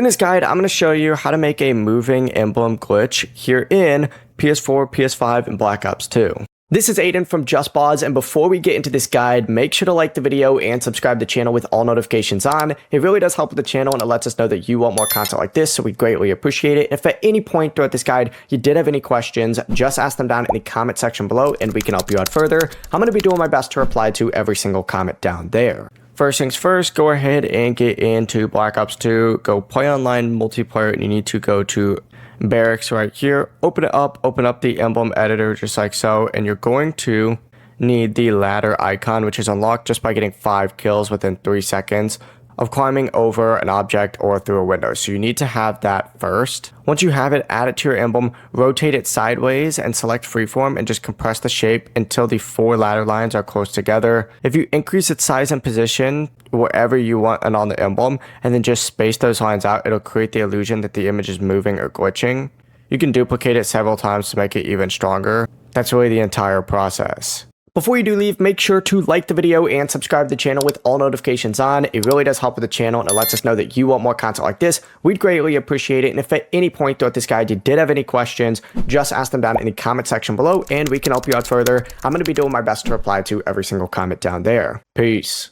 In this guide, I'm going to show you how to make a moving emblem glitch here in PS4, PS5, and Black Ops 2. This is Aiden from JustBoz, and before we get into this guide, make sure to like the video and subscribe to the channel with all notifications on. It really does help with the channel, and it lets us know that you want more content like this, so we greatly appreciate it. If at any point throughout this guide you did have any questions, just ask them down in the comment section below, and we can help you out further. I'm going to be doing my best to reply to every single comment down there. First things first, go ahead and get into Black Ops 2, go play online multiplayer, and you need to go to barracks right here, open up the emblem editor just like so, and you're going to need the ladder icon, which is unlocked just by getting 5 kills within 3 seconds of climbing over an object or through a window. So you need to have that first. Once you have it, add it to your emblem, rotate it sideways and select freeform and just compress the shape until the 4 ladder lines are close together. If you increase its size and position wherever you want and on the emblem, and then just space those lines out, it'll create the illusion that the image is moving or glitching. You can duplicate it several times to make it even stronger. That's really the entire process. Before you do leave, make sure to like the video and subscribe to the channel with all notifications on. It really does help with the channel, and it lets us know that you want more content like this. We'd greatly appreciate it. And if at any point throughout this guide you did have any questions, just ask them down in the comment section below and we can help you out further. I'm going to be doing my best to reply to every single comment down there. Peace.